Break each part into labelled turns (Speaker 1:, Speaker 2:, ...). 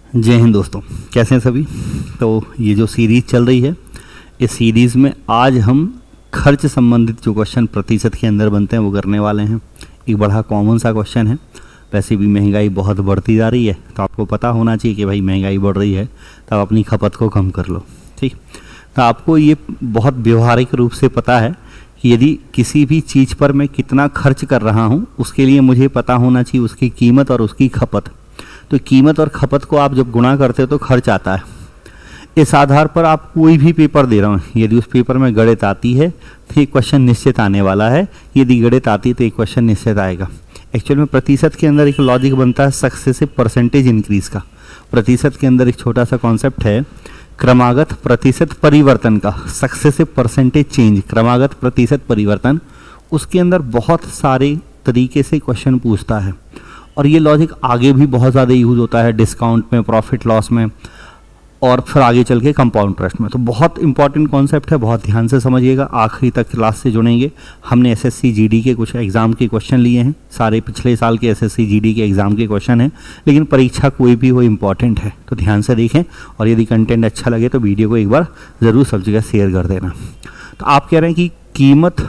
Speaker 1: जय हिंद दोस्तों, कैसे हैं सभी। तो ये जो सीरीज़ चल रही है, इस सीरीज़ में आज हम खर्च संबंधित जो क्वेश्चन प्रतिशत के अंदर बनते हैं वो करने वाले हैं। एक बड़ा कॉमन सा क्वेश्चन है। वैसे भी महंगाई बहुत बढ़ती जा रही है, तो आपको पता होना चाहिए कि भाई महंगाई बढ़ रही है तो आप अपनी खपत को कम कर लो। ठीक, तो आपको ये बहुत व्यवहारिक रूप से पता है कि यदि किसी भी चीज़ पर मैं कितना खर्च कर रहा हूँ, उसके लिए मुझे पता होना चाहिए उसकी कीमत और उसकी खपत। तो कीमत और खपत को आप जब गुणा करते हो तो खर्च आता है। इस आधार पर आप कोई भी पेपर दे रहा हूँ, यदि उस पेपर में गणित आती है तो एक क्वेश्चन निश्चित आने वाला है, यदि गणित आती है तो एक क्वेश्चन निश्चित आएगा। एक्चुअल में प्रतिशत के अंदर एक लॉजिक बनता है सक्सेसिव परसेंटेज इंक्रीज का। प्रतिशत के अंदर एक छोटा सा कॉन्सेप्ट है क्रमागत प्रतिशत परिवर्तन का, सक्सेसिव परसेंटेज चेंज, क्रमागत प्रतिशत परिवर्तन। उसके अंदर बहुत सारे तरीके से क्वेश्चन पूछता है और ये लॉजिक आगे भी बहुत ज़्यादा यूज़ होता है डिस्काउंट में, प्रॉफिट लॉस में और फिर आगे चल के कंपाउंड इंटरेस्ट में। तो बहुत इंपॉर्टेंट कॉन्सेप्ट है, बहुत ध्यान से समझिएगा, आखिरी तक क्लास से जुड़ेंगे। हमने एसएससी जीडी के कुछ एग्ज़ाम के क्वेश्चन लिए हैं, सारे पिछले साल के एसएससी जीडी के एग्ज़ाम के क्वेश्चन हैं, लेकिन परीक्षा कोई भी हो इम्पॉर्टेंट है, तो ध्यान से देखें। और यदि कंटेंट अच्छा लगे तो वीडियो को एक बार ज़रूर सब जगह शेयर कर देना। तो आप कह रहे हैं कि कीमत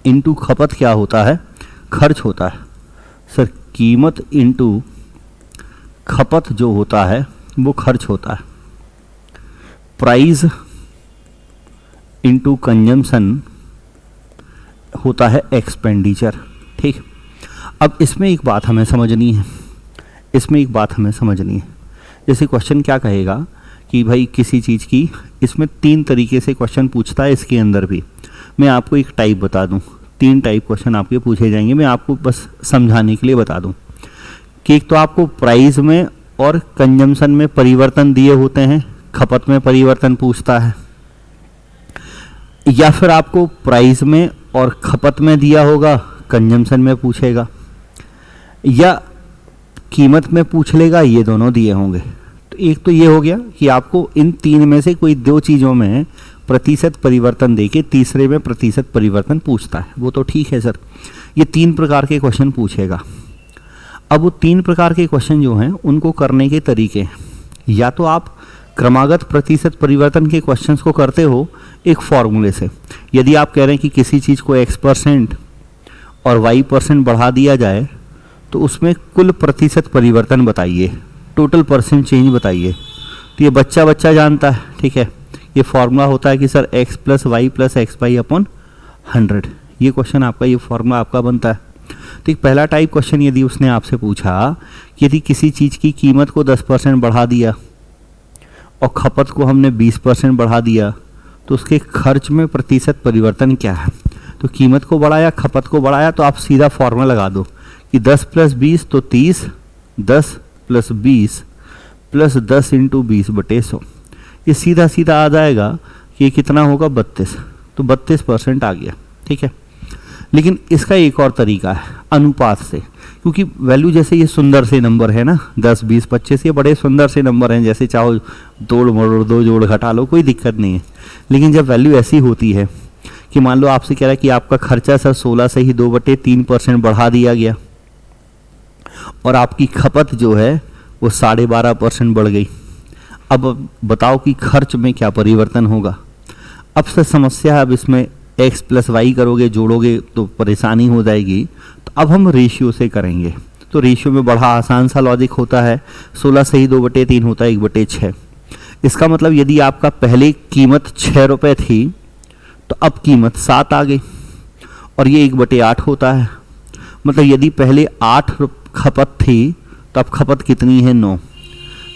Speaker 1: इंटू खपत क्या होता है? खर्च होता है सर। कीमत इंटू खपत जो होता है वो खर्च होता है। प्राइस इंटू कंजम्पशन होता है एक्सपेंडिचर। ठीक, अब इसमें एक बात हमें समझनी है, जैसे क्वेश्चन क्या कहेगा कि भाई किसी चीज़ की, इसमें 3 तरीके से क्वेश्चन पूछता है। इसके अंदर भी मैं आपको एक टाइप बता दूं, 3 टाइप क्वेश्चन आपके पूछे जाएंगे। मैं आपको बस समझाने के लिए बता दूं कि एक तो आपको प्राइस में और कंजम्पशन में परिवर्तन दिए होते हैं, खपत में परिवर्तन पूछता है, या फिर आपको प्राइस में और खपत में दिया होगा, कंजम्पशन में पूछेगा, या कीमत में पूछ लेगा, ये दोनों दिए होंगे। तो एक तो ये हो गया कि आपको इन 3 में से कोई 2 चीज़ों में प्रतिशत परिवर्तन देके तीसरे में प्रतिशत परिवर्तन पूछता है। वो तो ठीक है सर, ये 3 प्रकार के क्वेश्चन पूछेगा। अब वो 3 प्रकार के क्वेश्चन जो हैं उनको करने के तरीके हैं, या तो आप क्रमागत प्रतिशत परिवर्तन के क्वेश्चंस को करते हो एक फॉर्मूले से। यदि आप कह रहे हैं कि किसी चीज़ को x% और y% बढ़ा दिया जाए तो उसमें कुल प्रतिशत परिवर्तन बताइए, टोटल परसेंट चेंज बताइए। तो ये बच्चा जानता है, ठीक है। ये फॉर्मूला होता है कि सर x + y + x/y / 100। ये क्वेश्चन आपका, ये फॉर्मूला आपका बनता है। तो एक पहला टाइप क्वेश्चन यदि उसने आपसे पूछा कि यदि किसी चीज़ की कीमत को 10% बढ़ा दिया और खपत को हमने 20% बढ़ा दिया तो उसके खर्च में प्रतिशत परिवर्तन क्या है। तो कीमत को बढ़ाया, खपत को बढ़ाया, तो आप सीधा फॉर्मूला लगा दो कि 10 + 20 तो 30, 10 + 20 + 10 × 20/100। ये सीधा आ जाएगा कि ये कितना होगा, 32। तो 32% आ गया, ठीक है। लेकिन इसका एक और तरीका है अनुपात से, क्योंकि वैल्यू जैसे ये सुंदर से नंबर है ना, 10, 20, 25, ये बड़े सुंदर से नंबर हैं, जैसे चाहो तोड़ मरोड़ दो, जोड़ घटा लो, कोई दिक्कत नहीं है। लेकिन जब वैल्यू ऐसी होती है कि मान लो आपसे कह रहा है कि आपका खर्चा सर 16 से ही 2/3% बढ़ा दिया गया और आपकी खपत जो है वो 12.5% बढ़ गई। अब बताओ कि खर्च में क्या परिवर्तन होगा। अब से समस्या है, अब इसमें x + y करोगे, जोड़ोगे तो परेशानी हो जाएगी। तो अब हम रेशियो से करेंगे। तो रेशियो में बड़ा आसान सा लॉजिक होता है, 16 से ही 2/3 होता है 1/6। इसका मतलब यदि आपका पहले कीमत 6 रुपये थी तो अब कीमत 7 आ गई और ये 1/8 होता है। मतलब यदि पहले 8 खपत थी तो अब खपत कितनी है, 9।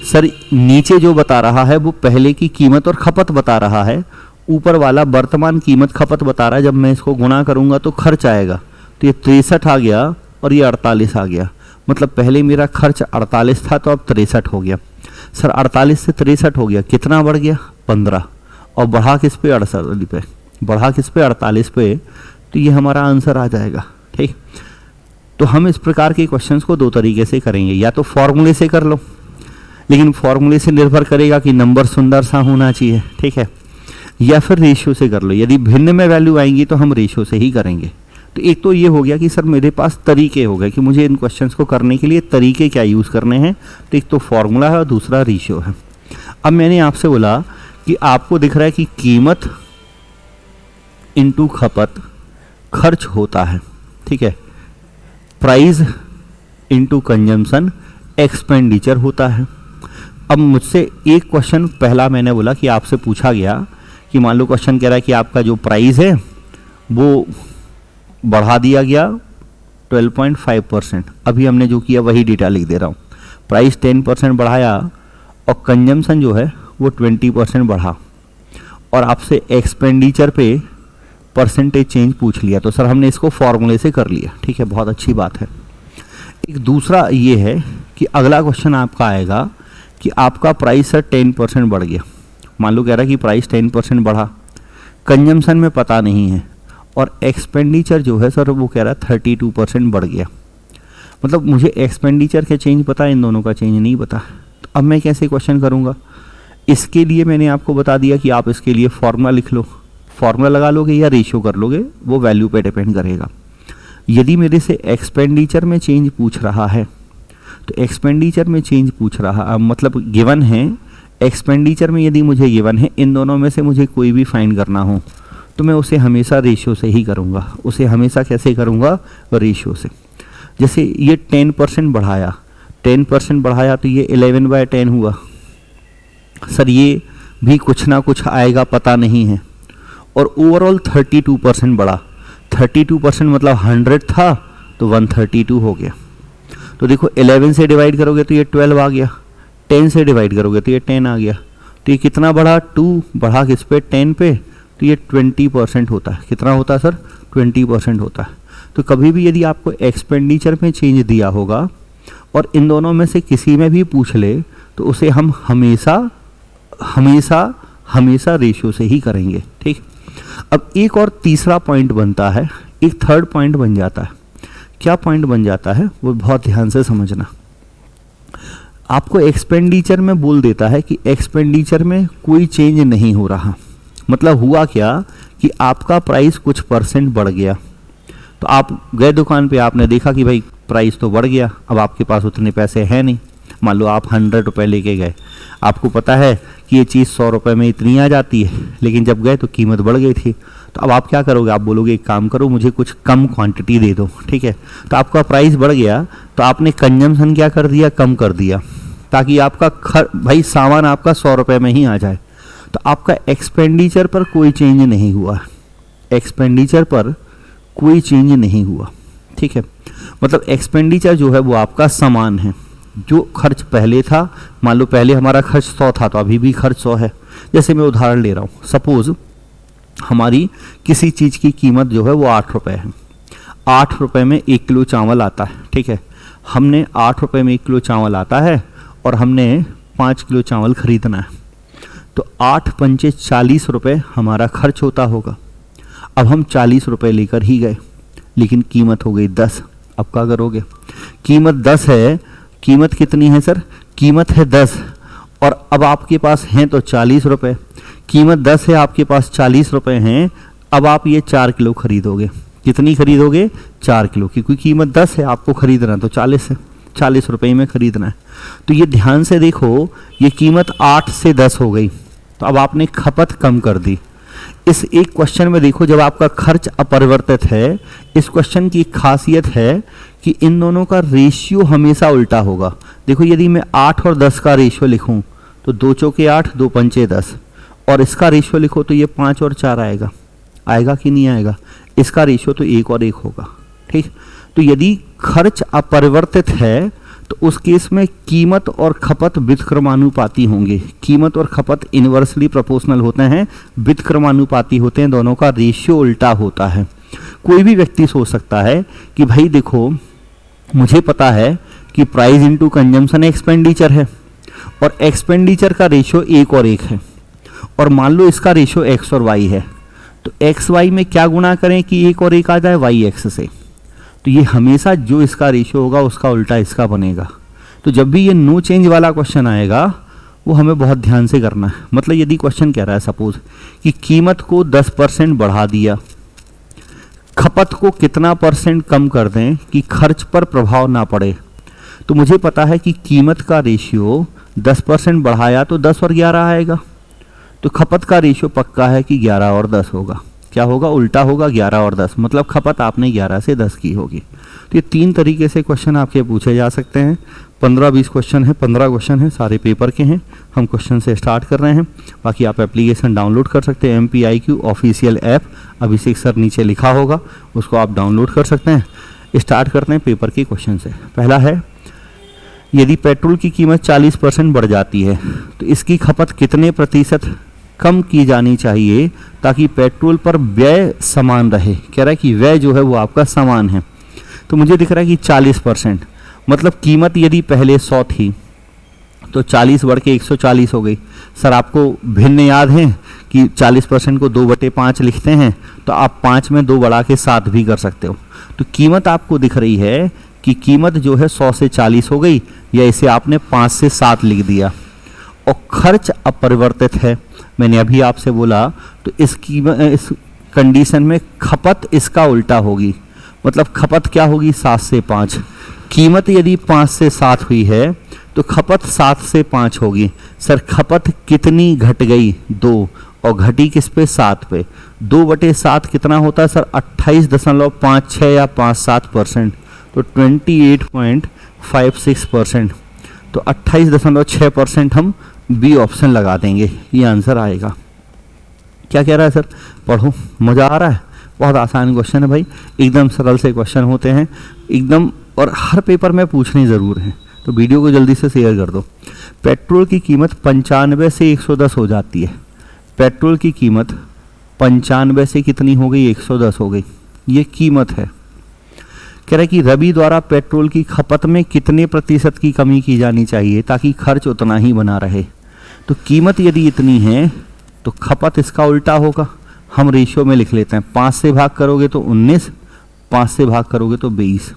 Speaker 1: सर नीचे जो बता रहा है वो पहले की कीमत और खपत बता रहा है, ऊपर वाला वर्तमान कीमत खपत बता रहा है। जब मैं इसको गुणा करूंगा तो खर्च आएगा, तो ये 63 आ गया और ये 48 आ गया। मतलब पहले मेरा खर्च 48 था तो अब 63 हो गया। सर 48 से 63 हो गया, कितना बढ़ गया, 15। और बढ़ा किस पे, 68 पे, बढ़ा किस पे, 48 पे। तो ये हमारा आंसर आ जाएगा, ठीक। तो हम इस प्रकार के क्वेश्चंस को 2 तरीके से करेंगे, या तो फॉर्मूले से कर लो, लेकिन फॉर्मूले से निर्भर करेगा कि नंबर सुंदर सा होना चाहिए, ठीक है, या फिर रेशियो से कर लो। यदि भिन्न में वैल्यू आएंगी तो हम रेशियो से ही करेंगे। तो एक तो ये हो गया कि सर मेरे पास तरीके हो गए कि मुझे इन क्वेश्चंस को करने के लिए तरीके क्या यूज़ करने हैं। तो एक तो फॉर्मूला है और दूसरा रेशियो है। अब मैंने आपसे बोला कि आपको दिख रहा है कि कीमत इनटू खपत खर्च होता है, ठीक है, प्राइस इनटू कंजम्पशन एक्सपेंडिचर होता है। अब मुझसे एक क्वेश्चन पहला मैंने बोला कि आपसे पूछा गया कि मान लो क्वेश्चन कह रहा है कि आपका जो प्राइस है वो बढ़ा दिया गया 12.5%। अभी हमने जो किया वही डेटा लिख दे रहा हूँ। प्राइस 10% बढ़ाया और कंजम्पशन जो है वो 20% बढ़ा, और आपसे एक्सपेंडिचर पे परसेंटेज चेंज पूछ लिया। तो सर हमने इसको फॉर्मूले से कर लिया, ठीक है, बहुत अच्छी बात है। एक दूसरा ये है कि अगला क्वेश्चन आपका आएगा कि आपका प्राइस सर 10% बढ़ गया। मान लो कह रहा है कि प्राइस 10% बढ़ा, कंजम्पशन में पता नहीं है, और एक्सपेंडिचर जो है सर वो कह रहा है 32% बढ़ गया। मतलब मुझे एक्सपेंडिचर का चेंज पता है, इन दोनों का चेंज नहीं पता। तो अब मैं कैसे क्वेश्चन करूँगा? इसके लिए मैंने आपको बता दिया कि आप इसके लिए फॉर्मूला लिख लो। फॉर्मूला लगा लोगे या रेशियो कर लोगे, वो वैल्यू पे डिपेंड करेगा। यदि मेरे से एक्सपेंडिचर में चेंज पूछ रहा है तो एक्सपेंडिचर में चेंज पूछ रहा मतलब गिवन है, एक्सपेंडिचर में यदि मुझे गिवन है, इन दोनों में से मुझे कोई भी फाइंड करना हो तो मैं उसे हमेशा रेशियो से ही करूँगा। उसे हमेशा कैसे करूँगा? रेशियो से। जैसे ये 10% बढ़ाया, 10% बढ़ाया तो ये 11/10 हुआ। सर ये भी कुछ ना कुछ आएगा, पता नहीं है। और ओवरऑल 32% बढ़ा, 32% मतलब 100 था तो 132 हो गया। तो देखो 11 से डिवाइड करोगे तो ये 12 आ गया, 10 से डिवाइड करोगे तो ये 10 आ गया। तो ये कितना बढ़ा? 2 बढ़ा किस पे? 10 पे। तो ये 20% होता है। कितना होता है सर? 20% होता है। तो कभी भी यदि आपको एक्सपेंडिचर में चेंज दिया होगा और इन दोनों में से किसी में भी पूछ ले तो उसे हम हमेशा हमेशा हमेशा रेशियो से ही करेंगे, ठीक। अब एक और तीसरा पॉइंट बनता है, एक थर्ड पॉइंट बन जाता है। क्या पॉइंट बन जाता है वो बहुत ध्यान से समझना। आपको एक्सपेंडिचर में बोल देता है कि एक्सपेंडिचर में कोई चेंज नहीं हो रहा। मतलब हुआ क्या कि आपका प्राइस कुछ परसेंट बढ़ गया। तो आप गए दुकान पे, आपने देखा कि भाई प्राइस तो बढ़ गया, अब आपके पास उतने पैसे हैं नहीं। मान लो आप 100 रुपये लेके गए, आपको पता है कि ये चीज़ 100 रुपये में इतनी आ जाती है, लेकिन जब गए तो कीमत बढ़ गई थी। तो अब आप क्या करोगे? आप बोलोगे एक काम करो, मुझे कुछ कम क्वांटिटी दे दो, ठीक है। तो आपका प्राइस बढ़ गया तो आपने कंजम्पशन क्या कर दिया? कम कर दिया, ताकि आपका भाई सामान आपका 100 रुपये में ही आ जाए। तो आपका एक्सपेंडिचर पर कोई चेंज नहीं हुआ, एक्सपेंडिचर पर कोई चेंज नहीं हुआ, ठीक है। मतलब एक्सपेंडिचर जो है वो आपका समान है। जो खर्च पहले था, मान लो पहले हमारा खर्च 100 था तो अभी भी खर्च 100 है। जैसे मैं उदाहरण ले रहा हूँ, सपोज हमारी किसी चीज़ की कीमत जो है वो 8 रुपये है। 8 रुपये में 1 किलो चावल आता है, ठीक है। हमने 8 रुपये में 1 किलो चावल आता है और हमने 5 किलो चावल खरीदना है। तो 8 पंचे 40 रुपये हमारा खर्च होता होगा। अब हम 40 रुपये लेकर ही गए, लेकिन कीमत हो गई 10। अब क्या करोगे? कीमत 10 है, कीमत कितनी है सर? कीमत है 10, और अब आपके पास हैं तो 40 रुपये। कीमत 10 है, आपके पास 40 रुपये हैं। अब आप ये 4 किलो खरीदोगे। कितनी खरीदोगे? 4 किलो, क्योंकि कीमत 10 है, आपको खरीदना तो 40 है, 40 रुपये में खरीदना है। तो ये ध्यान से देखो, ये कीमत 8 से 10 हो गई, तो अब आपने खपत कम कर दी। इस एक क्वेश्चन में देखो, जब आपका खर्च अपरिवर्तित है, इस क्वेश्चन की खासियत है कि इन दोनों का रेशियो हमेशा उल्टा होगा। देखो यदि मैं 8 और 10 का रेशियो लिखूं तो 2 चौके 8, 2 पंचे 10, और इसका रेशियो लिखो तो ये 5 और 4 आएगा। आएगा कि नहीं आएगा? इसका रेशियो तो 1 और 1 होगा, ठीक। तो यदि खर्च अपरिवर्तित है तो उस केस में कीमत और खपत व्युत्क्रमानुपाती होंगे। कीमत और खपत इनवर्सली प्रोपोर्शनल होते हैं, व्युत्क्रमानुपाती होते हैं, दोनों का रेशियो उल्टा होता है। कोई भी व्यक्ति सोच सकता है कि भाई देखो, मुझे पता है कि प्राइस इनटू कंजम्पशन एक्सपेंडिचर है, और एक्सपेंडिचर का रेशियो 1 और 1 है, और मान लो इसका रेशियो x और y है, तो एक्स वाई में क्या गुणा करें कि 1 और 1 आ जाए? वाई एक्स से। तो ये हमेशा जो इसका रेशियो होगा उसका उल्टा इसका बनेगा। तो जब भी ये नो चेंज वाला क्वेश्चन आएगा वो हमें बहुत ध्यान से करना है। मतलब यदि क्वेश्चन कह रहा है सपोज कि कीमत को 10% बढ़ा दिया, खपत को कितना % कम कर दें कि खर्च पर प्रभाव ना पड़े। तो मुझे पता है कि कीमत का रेशियो 10% बढ़ाया तो 10 और 11 आएगा, तो खपत का रेशियो पक्का है कि 11 और 10 होगा। क्या होगा? उल्टा होगा, 11 और 10, मतलब खपत आपने 11 से 10 की होगी। तो ये 3 तरीके से क्वेश्चन आपके पूछे जा सकते हैं। 15-20 क्वेश्चन है, 15 क्वेश्चन है, सारे पेपर के हैं। हम क्वेश्चन से स्टार्ट कर रहे हैं। बाकी आप एप्लीकेशन डाउनलोड कर सकते हैं, MPIQ ऑफिशियल ऐप अभिषेक सर नीचे लिखा होगा, उसको आप डाउनलोड कर सकते हैं। स्टार्ट करते हैं पेपर के क्वेश्चन से। पहला है, यदि पेट्रोल की कीमत 40% बढ़ जाती है तो इसकी खपत कितने % कम की जानी चाहिए ताकि पेट्रोल पर व्यय समान रहे। कह रहा है कि व्यय जो है वो आपका समान है। तो मुझे दिख रहा है कि 40%, मतलब कीमत यदि पहले 100 थी तो 40 बढ़ के 140 हो गई। सर आपको भिन्न याद है कि 40% को 2/5 लिखते हैं, तो आप 5 में 2 बढ़ा के 7 भी कर सकते हो। तो कीमत आपको दिख रही है कि कीमत जो है 100 से 40 हो गई, या इसे आपने 5 से 7 लिख दिया। और खर्च अपरिवर्तित है, मैंने अभी आपसे बोला। तो इस कंडीशन में खपत इसका उल्टा होगी, मतलब खपत क्या होगी? 7 से 5। कीमत यदि 5 से 7 हुई है तो खपत 7 से 5 होगी। सर खपत कितनी घट गई? 2, और घटी किस पे? 7 पे। 2/7 कितना होता है सर? 28.56 या 57%, तो 28.56%। तो 28.6% हम बी ऑप्शन लगा देंगे, ये आंसर आएगा। क्या कह रहा है सर? पढ़ो, मज़ा आ रहा है? बहुत आसान क्वेश्चन है भाई, एकदम सरल से क्वेश्चन होते हैं एकदम, और हर पेपर में पूछने ज़रूर हैं। तो वीडियो को जल्दी से शेयर कर दो। पेट्रोल की कीमत 95 से 110 हो जाती है। पेट्रोल की कीमत 95 से कितनी हो गई? 110 हो गई। ये कीमत है। कह रहा है कि रवि द्वारा पेट्रोल की खपत में कितने % की कमी की जानी चाहिए ताकि खर्च उतना ही बना रहे। तो कीमत यदि इतनी है तो खपत इसका उल्टा होगा। हम रेशियो में लिख लेते हैं, 5 से भाग करोगे तो 19, 5 से भाग करोगे तो 20।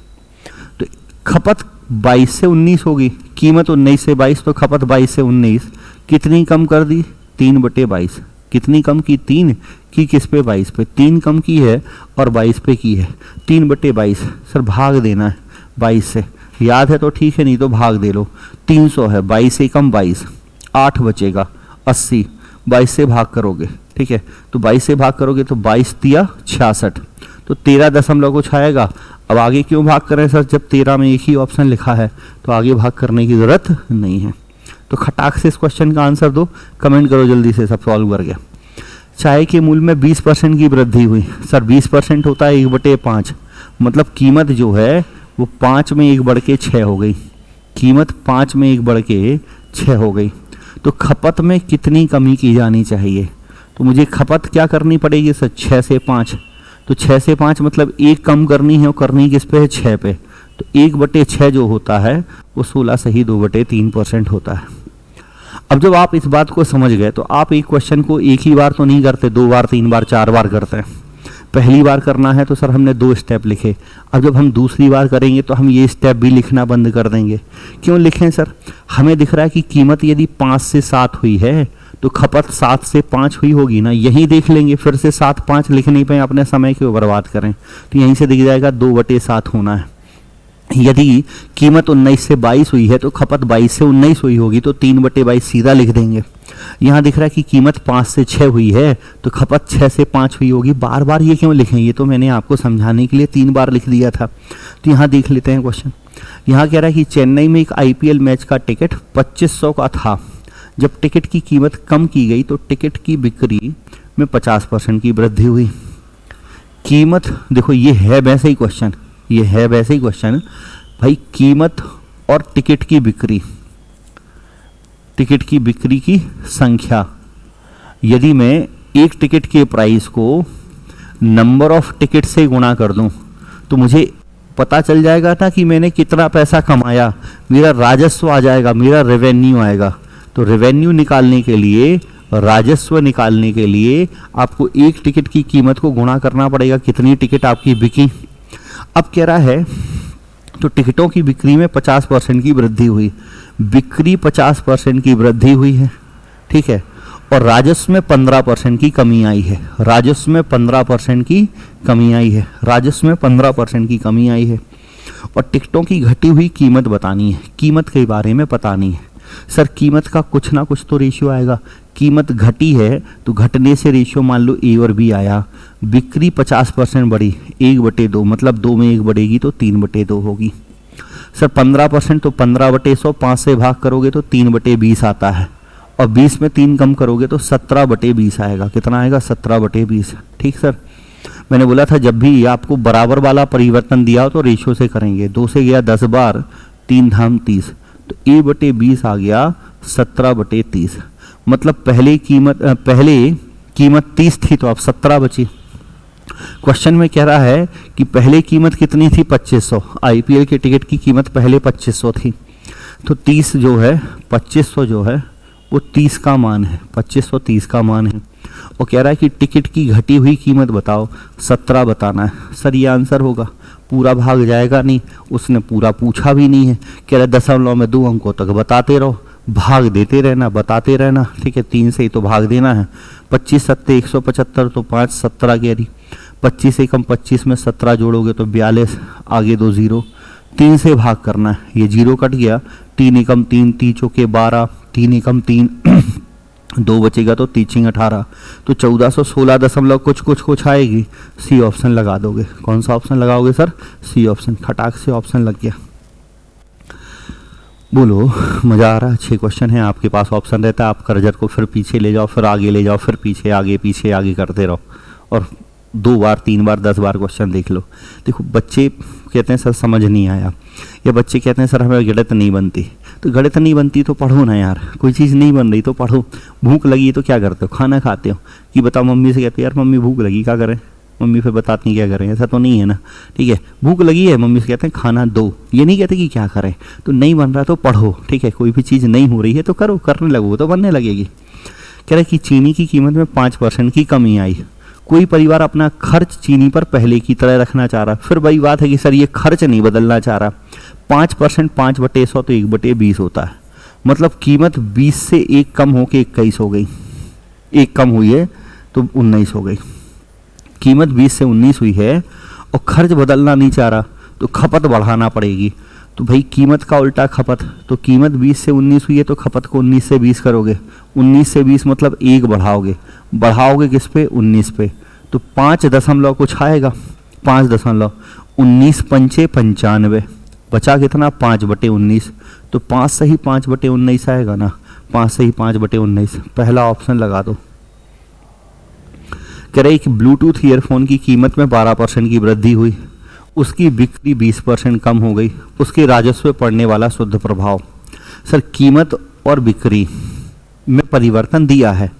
Speaker 1: तो खपत 22 से 19 होगी, कीमत 19 से 22, तो खपत 22 से 19 कितनी कम कर दी? 3/22। कितनी कम की? 3 की किस पे? 22 पे। 3 कम की है और 22 पे की है। 3/22 सर भाग देना है 22 से, याद है तो ठीक है, नहीं तो भाग दे लो। 300 है, 22 से कम 22, 8 बचेगा। 80 22 से भाग करोगे, ठीक है, तो 22 से भाग करोगे तो 22 दिया 66, तो 13 दशमलव कुछ आएगा। अब आगे क्यों भाग करें सर? जब 13 में एक ही ऑप्शन लिखा है तो आगे भाग करने की ज़रूरत नहीं है। तो खटाक से इस क्वेश्चन का आंसर दो, कमेंट करो जल्दी से, सब सॉल्व कर गया। चाय के मूल्य में 20% की वृद्धि हुई। सर 20% होता है 1/5, मतलब कीमत जो है वो 5 में 1 बढ़ के 6 हो गई। कीमत 5 में 1 बढ़ के 6 हो गई। तो खपत में कितनी कमी की जानी चाहिए? तो मुझे खपत क्या करनी पड़ेगी सर? 6 से 5। तो 6 से 5 मतलब 1 कम करनी है, और करनी किस पे है? 6 पे। तो 1/6 जो होता है वो 16 से ही 2/3% होता है। अब जब आप इस बात को समझ गए तो आप एक क्वेश्चन को एक ही बार तो नहीं करते, 2 बार 3 बार 4 बार करते हैं। पहली बार करना है तो सर हमने 2 स्टेप लिखे, अब जब हम दूसरी बार करेंगे तो हम ये स्टेप भी लिखना बंद कर देंगे। क्यों लिखें सर? हमें दिख रहा है कि कीमत यदि 5 से 7 हुई है तो खपत 7 से 5 हुई होगी ना, यही देख लेंगे, फिर से 7 5 लिख नहीं पाए, अपने समय क्यों बर्बाद करें। तो यहीं से दिख जाएगा 2/7 होना है। यदि कीमत 19 से 22 हुई है तो खपत 22 से 19 हुई होगी, तो 3/22 सीधा लिख देंगे। यहाँ दिख रहा है कि कीमत 5 से 6 हुई है तो खपत 6 से 5 हुई होगी। बार बार ये क्यों लिखें? ये तो मैंने आपको समझाने के लिए 3 बार लिख दिया था। तो यहाँ देख लेते हैं क्वेश्चन। यहाँ कह रहा है कि चेन्नई में एक IPL मैच का टिकट 2500 का था। जब टिकट की कीमत कम की गई तो टिकट की बिक्री में 50% की वृद्धि हुई। कीमत देखो, ये है वैसे ही क्वेश्चन, ये है वैसे ही क्वेश्चन भाई। कीमत और टिकट की बिक्री, टिकट की बिक्री की संख्या, यदि मैं एक टिकट के प्राइस को नंबर ऑफ टिकट से गुणा कर दूं तो मुझे पता चल जाएगा ना कि मैंने कितना पैसा कमाया, मेरा राजस्व आ जाएगा, मेरा रेवेन्यू आएगा। तो रेवेन्यू निकालने के लिए, राजस्व निकालने के लिए आपको एक टिकट की कीमत को गुणा करना पड़ेगा, कितनी टिकट आपकी बिकी। अब कह रहा है तो टिकटों की बिक्री में 50% की वृद्धि हुई, बिक्री 50% की वृद्धि हुई है, ठीक है, और राजस्व में 15% की कमी आई है, राजस्व में 15% की कमी आई है, राजस्व में 15% की कमी आई है। और टिकटों की घटी हुई कीमत बतानी है, कीमत के बारे में पता नहीं है। सर कीमत का कुछ ना कुछ तो रेशियो आएगा, कीमत घटी है तो घटने से रेशियो मान लो ए और बी आया। बिक्री 50% बढ़ी, 1/2 मतलब 2 में 1 बढ़ेगी तो 3/2 होगी। सर 15% तो 15/100, 5 से भाग करोगे तो 3/20 आता है, और 20 में 3 कम करोगे तो 17/20 आएगा। कितना आएगा? 17/20। ठीक सर, मैंने बोला था जब भी आपको बराबर वाला परिवर्तन दिया हो तो रेशियो से करेंगे। 2 से गया 10 बार, 3 धाम 30, तो A/20 आ गया 17/30। मतलब पहले कीमत 30 थी तो अब 17 बची। क्वेश्चन में कह रहा है कि पहले कीमत कितनी थी? 2500। IPL के टिकट की कीमत पहले 2500 थी, तो 30 जो है 2500 जो है वो 30 का मान है, 2500 30 का मान है। और कह रहा है कि टिकट की घटी हुई कीमत बताओ, 17 बताना है। सर ये आंसर होगा, पूरा भाग जाएगा नहीं, उसने पूरा पूछा भी नहीं है। कह रहा है दशमलव में 2 अंकों तक बताते रहो, भाग देते रहना, बताते रहना। ठीक है, 3 से ही तो भाग देना है। 25 सत्ते 175, तो 5 17 कह रही। 25 से कम 25 में 17 जोड़ोगे तो 42, आगे 2 0। 3 से भाग करना है, ये 0 कट गया। 3 एकम 3, 3 चौके 12, 3 एकम 3 2 बचेगा तो 3 18, तो 1416 दशमलव कुछ आएगी। सी ऑप्शन लगा दोगे। कौन सा ऑप्शन लगाओगे सर? C option. खटाक से ऑप्शन लग गया। बोलो, मज़ा आ रहा है? 6 क्वेश्चन है आपके पास, ऑप्शन रहता है, आप कर्जर को फिर पीछे ले जाओ, फिर आगे ले जाओ, फिर पीछे आगे करते रहो, और 2 बार 3 बार 10 बार क्वेश्चन देख लो। देखो बच्चे कहते हैं सर समझ नहीं आया, या बच्चे कहते हैं सर हमें गणित नहीं बनती। तो गणित नहीं बनती तो पढ़ो ना यार, कोई चीज़ नहीं बन रही तो पढ़ो। भूख लगी है तो क्या करते हो? खाना खाते हो। कि बताओ, मम्मी से कहते हो यार मम्मी भूख लगी, क्या करें? मम्मी फिर बताती हैं क्या करें, ऐसा तो नहीं है ना। ठीक है, भूख लगी है, मम्मी से कहते हैं खाना दो, ये नहीं कहते कि क्या करें। तो नहीं बन रहा तो पढ़ो। ठीक है, कोई भी चीज़ नहीं हो रही है तो करो, करने लगो तो बनने लगेगी। कह रहे कि चीनी की कीमत में 5% की कमी आई। कोई परिवार अपना खर्च चीनी पर पहले की तरह रखना चाह रहा। फिर वही बात है कि सर ये खर्च नहीं बदलना चाह रहा। 5% 5/100 तो 1/20 होता है। मतलब कीमत 20 से 1 कम होकर 21 हो गई। 1 कम हुई है तो 19 हो गई। कीमत 20 से 19 हुई है और खर्च बदलना नहीं चाह रहा, तो खपत बढ़ाना पड़ेगी। तो भाई कीमत का उल्टा खपत, तो कीमत 20 से 19 हुई है तो खपत को 19 से 20 करोगे। 19 से 20 मतलब 1 बढ़ाओगे किस पे? 19 पे। तो 5 दशमलव कुछ आएगा, 5.19 पंचे 95, बचा कितना? 5/19। तो 5 से ही 5/19 आएगा ना, 5 से ही 5/19। पहला ऑप्शन लगा दो। कह रहे कि ब्लूटूथ ईयरफोन की कीमत में 12% की वृद्धि हुई, उसकी बिक्री 20% कम हो गई, उसके राजस्व पे पड़ने वाला शुद्ध प्रभाव। सर कीमत और बिक्री में परिवर्तन दिया है,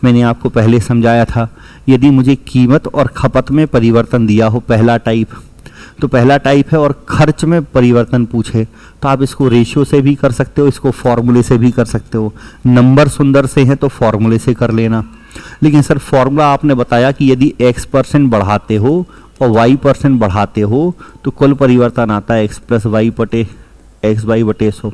Speaker 1: मैंने आपको पहले समझाया था। यदि मुझे कीमत और खपत में परिवर्तन दिया हो, पहला टाइप, तो पहला टाइप है, और खर्च में परिवर्तन पूछे तो आप इसको रेशियो से भी कर सकते हो, इसको फॉर्मूले से भी कर सकते हो। नंबर सुंदर से हैं तो फॉर्मूले से कर लेना। लेकिन सर फॉर्मूला आपने बताया कि यदि x% बढ़ाते हो और y% बढ़ाते हो तो कुल परिवर्तन आता है x + y/100।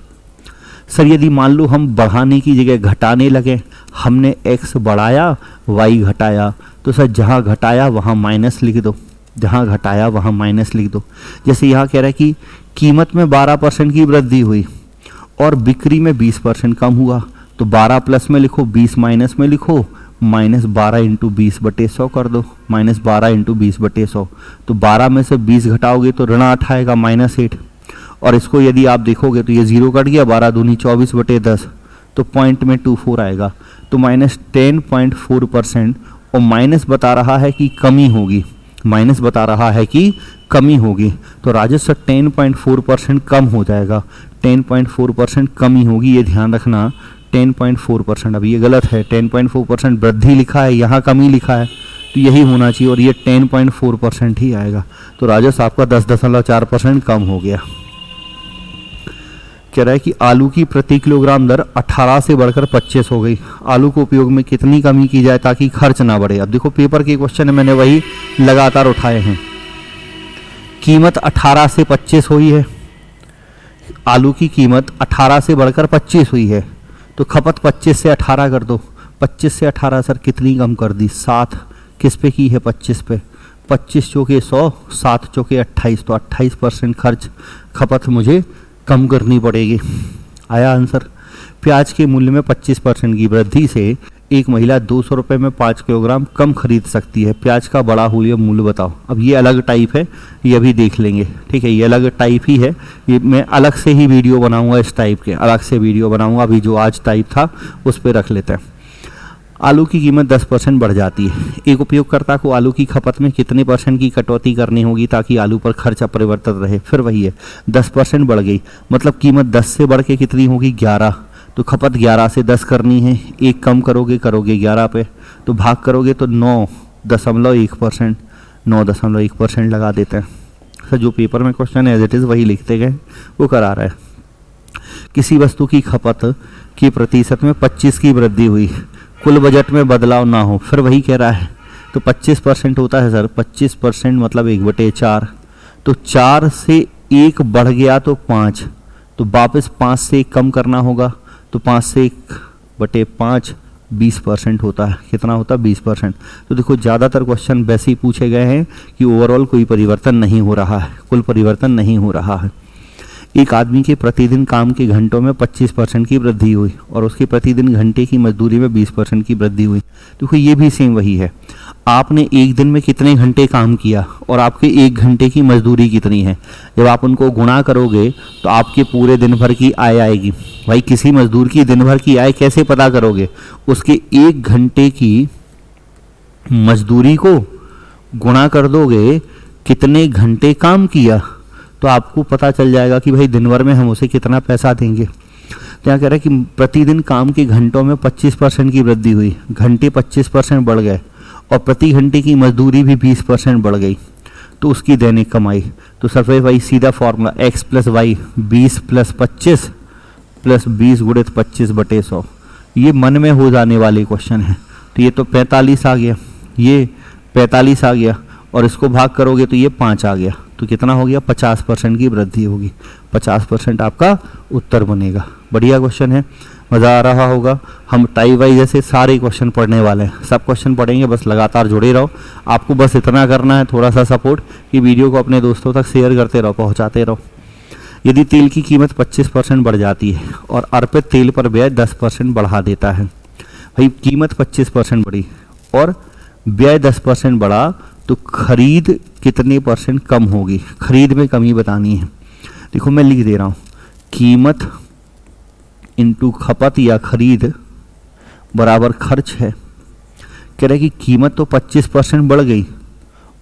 Speaker 1: सर यदि मान लो हम बढ़ाने की जगह घटाने लगे, हमने x बढ़ाया y घटाया, तो सर जहाँ घटाया वहाँ माइनस लिख दो, जहाँ घटाया वहाँ माइनस लिख दो। जैसे यहाँ कह रहा है कि कीमत में 12% की वृद्धि हुई और बिक्री में 20% कम हुआ, तो 12 प्लस में लिखो, 20 माइनस में लिखो, -12 × 20/100 कर दो, -12 × 20/100। तो 12 में से 20 घटाओगे तो ऋण 8 आएगा, -8। और इसको यदि आप देखोगे तो ये 0 कट गया, 12 दूनी 24/10, तो पॉइंट में 24 आएगा, तो -10.4%। और माइनस बता रहा है कि कमी होगी, माइनस बता रहा है कि कमी होगी, तो राजस्व 10.4% कम हो जाएगा। 10.4% कमी होगी, ये ध्यान रखना। 10.4%, अब ये गलत है, 10.4% वृद्धि लिखा है, यहाँ कमी लिखा है, तो यही होना चाहिए, और ये 10.4% ही आएगा। तो राजस्व आपका 10.4% कम हो गया। कह रहा है कि आलू की प्रति किलोग्राम दर 18 से बढ़कर 25 हो गई। आलू को उपयोग में कितनी कमी की जाए ताकि खर्च ना बढ़े? अब देखो पेपर के क्वेश्चन मैंने वही लगातार उठाए हैं। कीमत 18 से 25 हुई है, आलू की कीमत 18 से बढ़कर 25 हुई है, तो खपत 25 से 18 कर दो, 25 से 18 सर कितनी कम कर दी? 7। किस पे की है? 25 पे। 25 चौके 100, 7 चौके 28, तो 28% खर्च खपत मुझे कम करनी पड़ेगी। आया आंसर? प्याज के मूल्य में 25% की वृद्धि से एक महिला 200 रुपये में 5 किलोग्राम कम खरीद सकती है। प्याज का बड़ा हुआ मूल्य बताओ। अब ये अलग टाइप है, ये भी देख लेंगे, ठीक है, ये अलग टाइप ही है, ये मैं अलग से ही वीडियो बनाऊंगा, इस टाइप के अलग से वीडियो बनाऊंगा। अभी जो आज टाइप था उस पर रख लेते हैं। आलू की कीमत 10% बढ़ जाती है। एक उपयोगकर्ता को आलू की खपत में कितने % की कटौती करनी होगी ताकि आलू पर खर्च अपरिवर्तित रहे? फिर वही है, 10% बढ़ गई, मतलब कीमत 10 से बढ़ के कितनी होगी? 11। तो खपत 11 से 10 करनी है, एक कम करोगे 11 पे, तो भाग करोगे तो 9.1%, 9.1% लगा देते हैं। सर जो पेपर में क्वेश्चन एज इट इज़ वही लिखते गए, वो करा रहा है। किसी वस्तु की खपत की प्रतिशत में 25 की वृद्धि हुई, कुल बजट में बदलाव ना हो, फिर वही कह रहा है। तो 25% होता है सर, 25% मतलब 1/4, तो 4 से 1 बढ़ गया तो 5, तो वापस 5 से 1 कम करना होगा, तो 5 से 1/5 20% होता है। कितना होता है? 20%। तो देखो ज़्यादातर क्वेश्चन वैसे ही पूछे गए हैं कि ओवरऑल कोई परिवर्तन नहीं हो रहा है, कुल परिवर्तन नहीं हो रहा है। एक आदमी के प्रतिदिन काम के घंटों में 25% की वृद्धि हुई और उसके प्रतिदिन घंटे की मजदूरी में 20% की वृद्धि हुई। देखो ये भी सेम वही है, आपने एक दिन में कितने घंटे काम किया और आपके 1 घंटे की मजदूरी कितनी है, जब आप उनको गुणा करोगे तो आपके पूरे दिन भर की आय आएगी। भाई किसी मजदूर की दिन भर की आय कैसे पता करोगे? उसके 1 घंटे की मजदूरी को गुणा कर दोगे कितने घंटे काम किया, तो आपको पता चल जाएगा कि भाई दिन भर में हम उसे कितना पैसा देंगे। तो यहाँ कह रहा है कि प्रतिदिन काम के घंटों में 25% की वृद्धि हुई, घंटे 25% बढ़ गए और प्रति घंटे की मजदूरी भी 20% बढ़ गई, तो उसकी दैनिक कमाई। तो सर भाई सीधा फॉर्मूला x + y 20 + 25 + 20 × 25/100, ये मन में हो जाने वाले क्वेश्चन है। तो ये तो 45 आ गया, ये 45 आ गया और इसको भाग करोगे तो ये 5 आ गया, तो कितना हो गया? 50% की वृद्धि होगी। 50% आपका उत्तर बनेगा। बढ़िया क्वेश्चन है, मज़ा आ रहा होगा। हम टाइप वाइज जैसे सारे क्वेश्चन पढ़ने वाले हैं, सब क्वेश्चन पढ़ेंगे, बस लगातार जुड़े रहो। आपको बस इतना करना है, थोड़ा सा सपोर्ट, कि वीडियो को अपने दोस्तों तक शेयर करते रहो, पहुँचाते रहो। यदि तेल की कीमत 25% बढ़ जाती है और अर्पित तेल पर व्यय 10% बढ़ा देता है। भाई कीमत 25% बढ़ी और व्यय 10% बढ़ा, तो खरीद कितने % कम होगी? खरीद में कमी बतानी है। देखो मैं लिख दे रहा हूँ, कीमत इंटू खपत या खरीद बराबर खर्च है। कह रहे कि कीमत तो 25% बढ़ गई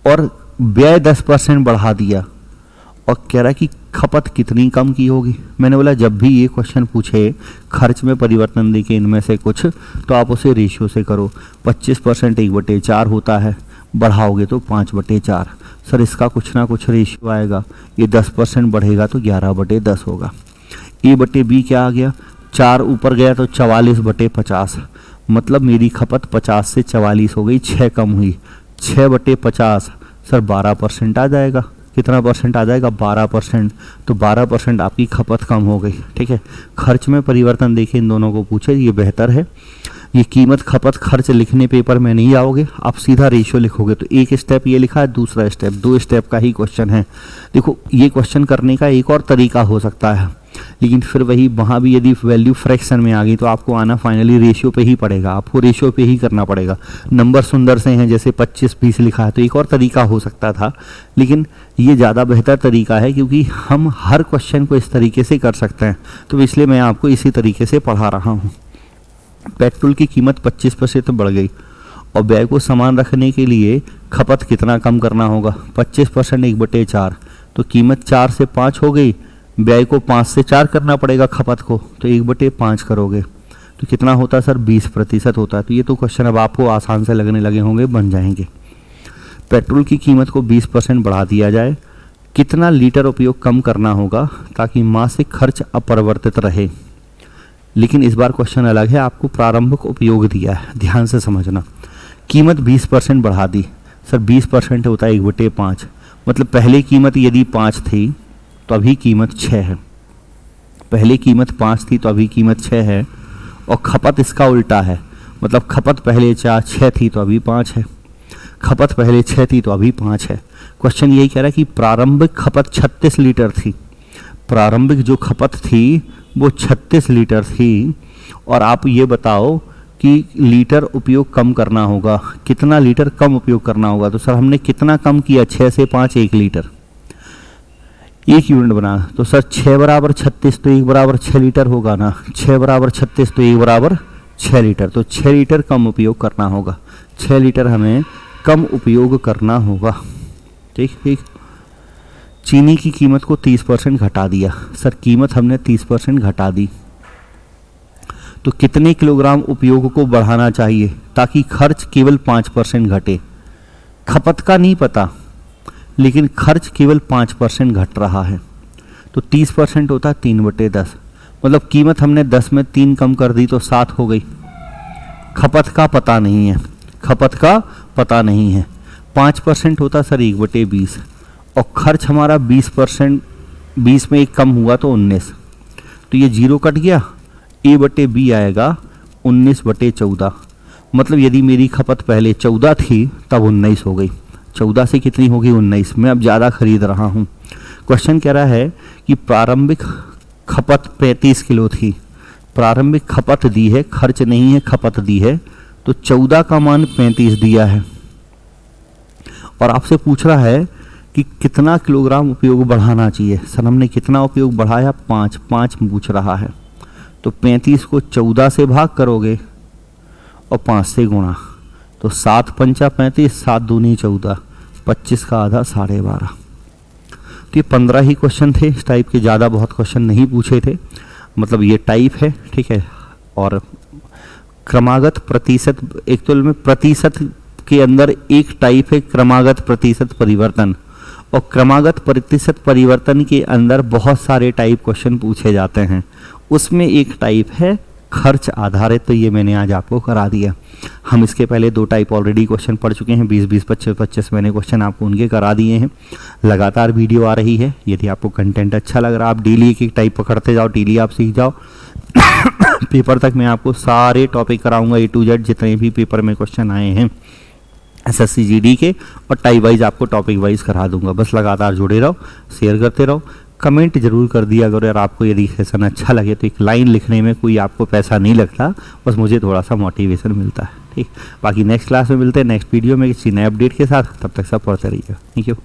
Speaker 1: और व्यय 10% बढ़ा दिया, और कह रहा कि खपत कितनी कम की होगी। मैंने बोला जब भी ये क्वेश्चन पूछे खर्च में परिवर्तन देके इनमें से कुछ, तो आप उसे रेशियो से करो। 25% 1/4 होता है, बढ़ाओगे तो 5/4। सर इसका कुछ ना कुछ रेशियो आएगा, ये 10% बढ़ेगा तो 11/10 होगा। A/B क्या आ गया? 4 ऊपर गया तो 44/50, मतलब मेरी खपत 50 से 44 हो गई, 6 कम हुई। 6/50 सर 12% आ जाएगा। कितना % आ जाएगा? 12%। तो 12% आपकी खपत कम हो गई। ठीक है, खर्च में परिवर्तन देखिए, इन दोनों को पूछे, ये बेहतर है। ये कीमत खपत खर्च लिखने पेपर में नहीं आओगे, आप सीधा रेशियो लिखोगे। तो एक स्टेप ये लिखा है, दूसरा स्टेप, 2 स्टेप का ही क्वेश्चन है। देखो ये क्वेश्चन करने का एक और तरीका हो सकता है, लेकिन फिर वही वहाँ भी यदि वैल्यू फ्रैक्शन में आ गई तो आपको आना फाइनली रेशियो पे ही पड़ेगा, आपको रेशियो पे ही करना पड़ेगा। नंबर सुंदर से हैं, जैसे 25-20 लिखा है, तो एक और तरीका हो सकता था, लेकिन ये ज़्यादा बेहतर तरीका है क्योंकि हम हर क्वेश्चन को इस तरीके से कर सकते हैं, तो इसलिए मैं आपको इसी तरीके से पढ़ा रहा हूँ। पेट्रोल की कीमत 25% बढ़ गई और व्यय को समान रखने के लिए खपत कितना कम करना होगा? 25% 1/4, तो कीमत 4 से 5 हो गई, व्यय को 5 से 4 करना पड़ेगा खपत को, तो 1/5 करोगे तो कितना होता है सर? 20% होता है। तो ये तो क्वेश्चन अब आपको आसान से लगने लगे होंगे, बन जाएंगे। पेट्रोल की कीमत को 20% बढ़ा दिया जाए, कितना लीटर उपयोग कम करना होगा ताकि मासिक खर्च अपरिवर्तित रहे? लेकिन इस बार क्वेश्चन अलग है, आपको प्रारंभिक उपयोग दिया है, ध्यान से समझना। कीमत 20% बढ़ा दी, सर 20% होता है 1/5, मतलब पहले कीमत यदि 5 थी तो अभी कीमत 6 है, पहले कीमत 5 थी तो अभी कीमत 6 है, और खपत इसका उल्टा है, मतलब खपत पहले 6 थी तो अभी 5 है, खपत पहले 6 थी तो अभी 5 है। क्वेश्चन यही कह रहा है कि प्रारंभिक खपत 36 लीटर थी, प्रारंभिक जो खपत थी वो 36 लीटर थी, और आप ये बताओ कि लीटर उपयोग कम करना होगा, कितना लीटर कम उपयोग करना होगा। तो सर हमने कितना कम किया, 6 से 5 1 लीटर, 1 यूनिट बना। तो सर 6 बराबर 36 तो 1 बराबर 6 लीटर होगा ना, 6 बराबर 36 तो 1 बराबर 6 लीटर, तो 6 लीटर कम उपयोग करना होगा, 6 लीटर हमें कम उपयोग करना होगा। ठीक ठीक। चीनी की कीमत को 30% घटा दिया, सर कीमत हमने 30% घटा दी, तो कितने किलोग्राम उपयोग को बढ़ाना चाहिए ताकि खर्च केवल 5% घटे। खपत का नहीं पता, लेकिन खर्च केवल 5% घट रहा है, तो 30% होता 3/10, मतलब कीमत हमने 10 में 3 कम कर दी तो 7 हो गई। खपत का पता नहीं है, खपत का पता नहीं है। 5% होता सर 1/20, और खर्च हमारा 20%, 20 में 1 कम हुआ तो 19, तो ये 0 कट गया, A/B आएगा 19/14। मतलब यदि मेरी खपत पहले 14 थी तब 19 हो गई, 14 से कितनी होगी 19, मैं अब ज़्यादा खरीद रहा हूँ। क्वेश्चन कह रहा है कि प्रारंभिक खपत 35 किलो थी, प्रारंभिक खपत दी है, खर्च नहीं है, खपत दी है, तो 14 का मान 35 दिया है, और आपसे पूछ रहा है कि कितना किलोग्राम उपयोग बढ़ाना चाहिए। सर हमने कितना उपयोग बढ़ाया, 5 पूछ रहा है, तो 35 को 14 से भाग करोगे और 5 से गुणा, तो 7 पंचा 35, 7 दूनी 14, 25 का आधा 12.5। तो ये 15 ही क्वेश्चन थे, इस टाइप के ज़्यादा बहुत क्वेश्चन नहीं पूछे थे, मतलब ये टाइप है, ठीक है। और क्रमागत प्रतिशत, एक तो में प्रतिशत के अंदर एक टाइप है क्रमागत प्रतिशत परिवर्तन, और क्रमागत प्रतिशत परिवर्तन के अंदर बहुत सारे टाइप क्वेश्चन पूछे जाते हैं, उसमें एक टाइप है खर्च आधारित, तो ये मैंने आज आपको करा दिया। हम इसके पहले 2 टाइप ऑलरेडी क्वेश्चन पढ़ चुके हैं, 20-20, 25-25 मैंने क्वेश्चन आपको उनके करा दिए हैं। लगातार वीडियो आ रही है, यदि आपको कंटेंट अच्छा लग रहा है आप डेली एक टाइप पकड़ते जाओ, डेली आप सीख जाओ। पेपर तक मैं आपको सारे टॉपिक कराऊंगा, A to Z जितने भी पेपर में क्वेश्चन आए हैं SSC GD के, और टाइप वाइज आपको टॉपिक वाइज करा दूंगा। बस लगातार जुड़े रहो, शेयर करते रहो, कमेंट जरूर कर दिया करो यार। आपको यदि सेशन अच्छा लगे तो एक लाइन लिखने में कोई आपको पैसा नहीं लगता, बस मुझे थोड़ा सा मोटिवेशन मिलता है। ठीक, बाकी नेक्स्ट क्लास में मिलते हैं, नेक्स्ट वीडियो में किसी नए अपडेट के साथ। तब तक सब पढ़ते रहिए। Thank you.